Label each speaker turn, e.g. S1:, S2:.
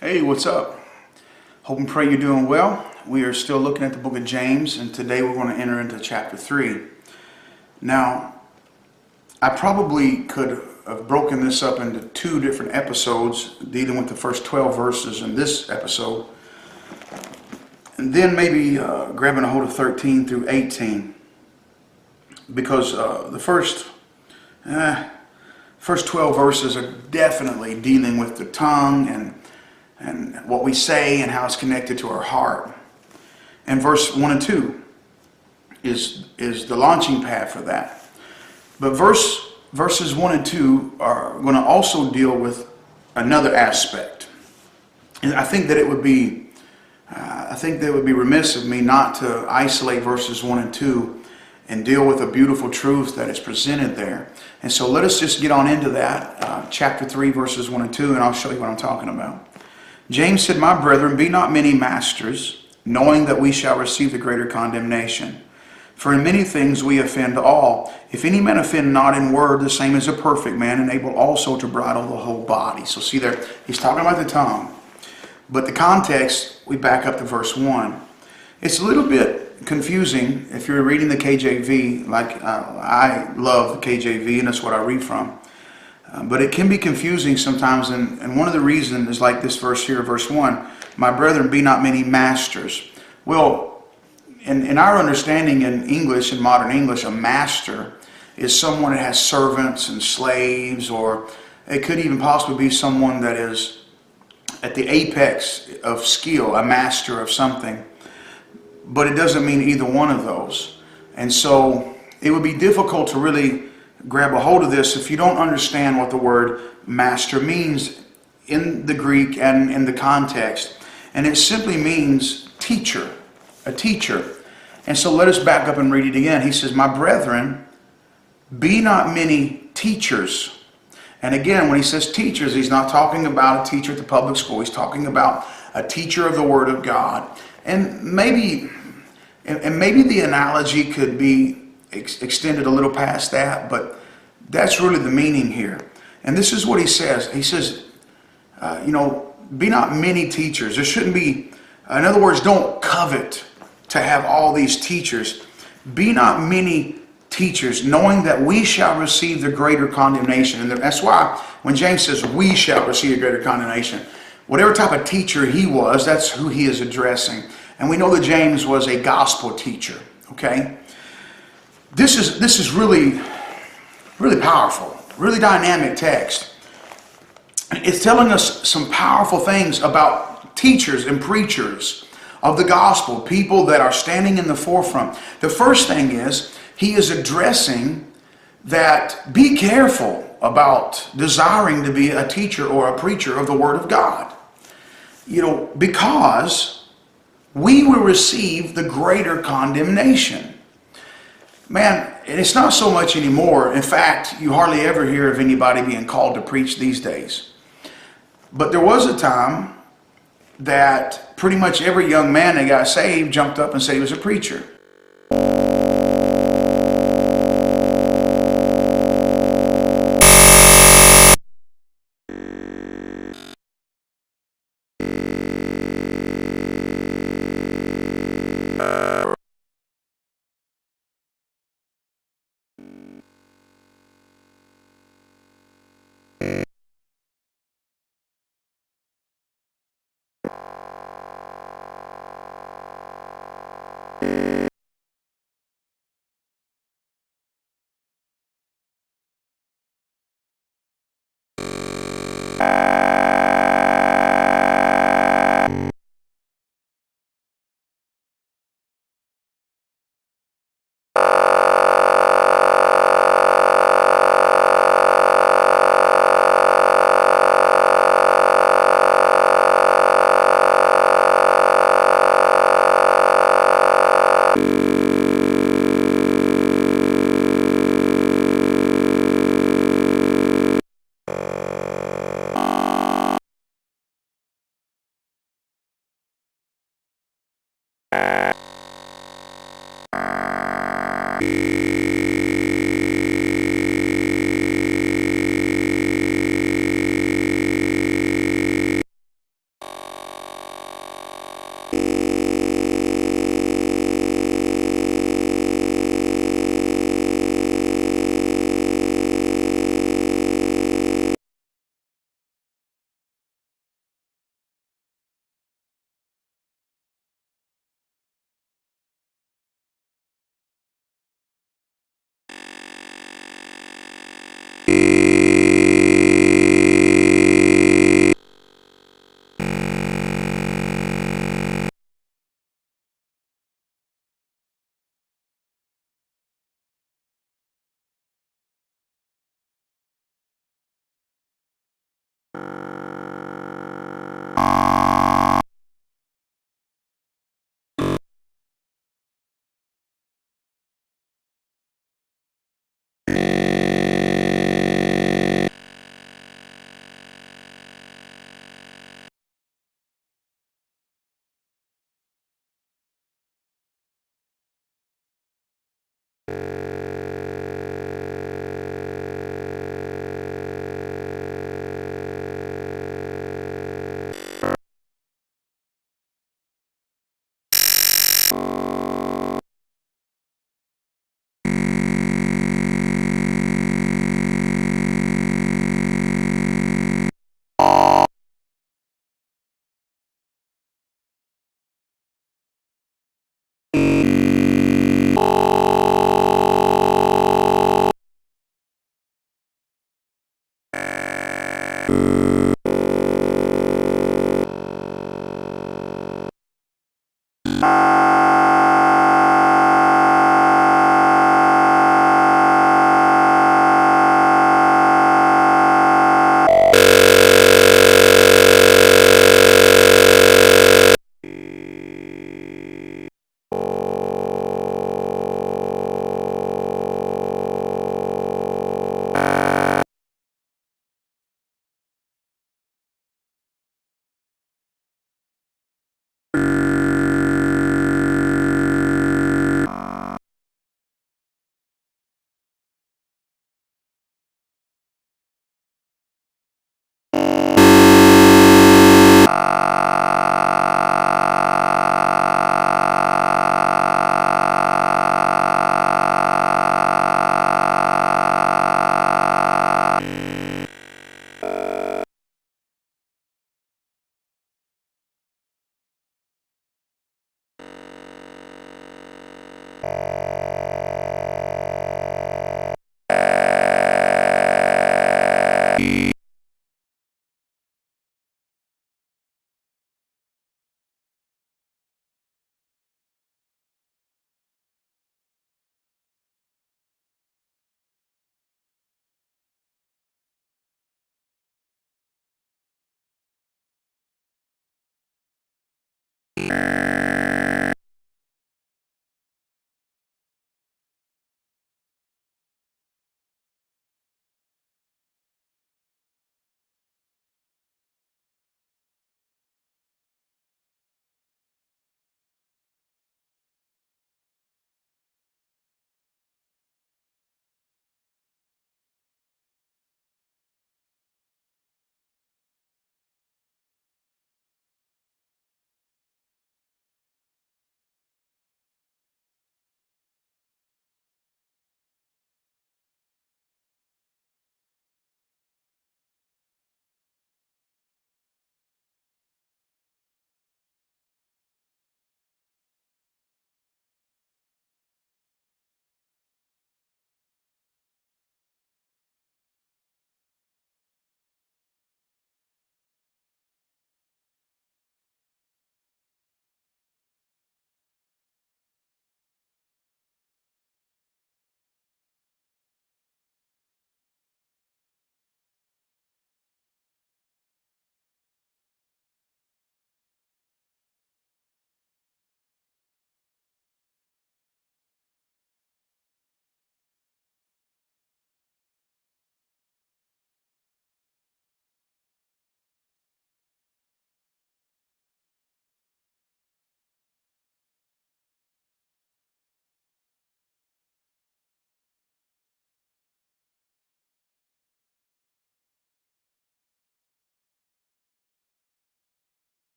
S1: Hey, what's up? Hope and pray you're doing well. We are still looking at the book of James, and today we're going to enter into chapter 3. Now, I probably could have broken this up into 2 different episodes, dealing with the first 12 verses in this episode, and then maybe grabbing a hold of 13 through 18, because the first 12 verses are definitely dealing with the tongue and what we say and how it's connected to our heart. And verse 1 and 2 is the launching pad for that. But verses 1 and 2 are going to also deal with another aspect. And I think that it would be remiss of me not to isolate verses 1 and 2 and deal with a beautiful truth that is presented there. And so let us just get on into that, chapter 3, verses 1 and 2, and I'll show you what I'm talking about. James said, "My brethren, be not many masters, knowing that we shall receive the greater condemnation. For in many things we offend all. If any man offend not in word, the same is a perfect man, and able also to bridle the whole body." So see there, he's talking about the tongue. But the context, we back up to verse 1. It's a little bit confusing if you're reading the KJV, like I love the KJV, and that's what I read from. But it can be confusing sometimes, and one of the reasons is like this verse here, verse 1, "My brethren, be not many masters." Well, in our understanding in English, in modern English, a master is someone that has servants and slaves, or it could even possibly be someone that is at the apex of skill, a master of something. But it doesn't mean either one of those. And so it would be difficult to really grab a hold of this if you don't understand what the word master means in the Greek and in the context. And it simply means teacher, a teacher. And so let us back up and read it again. He says, "My brethren, be not many teachers." And again, when he says teachers, he's not talking about a teacher at the public school. He's talking about a teacher of the Word of God. And maybe the analogy could be extended a little past that, but that's really the meaning here. And this is what he says. He says, be not many teachers. There shouldn't be, in other words, don't covet to have all these teachers. Be not many teachers, knowing that we shall receive the greater condemnation. And that's why when James says we shall receive the greater condemnation, whatever type of teacher he was, that's who he is addressing. And we know that James was a gospel teacher. Okay? This is really powerful, really dynamic text. It's telling us some powerful things about teachers and preachers of the gospel, people that are standing in the forefront. The first thing is, he is addressing that be careful about desiring to be a teacher or a preacher of the Word of God. Because we will receive the greater condemnation. Man, and it's not so much anymore. In fact, you hardly ever hear of anybody being called to preach these days. But there was a time that pretty much every young man that got saved jumped up and said he was a preacher.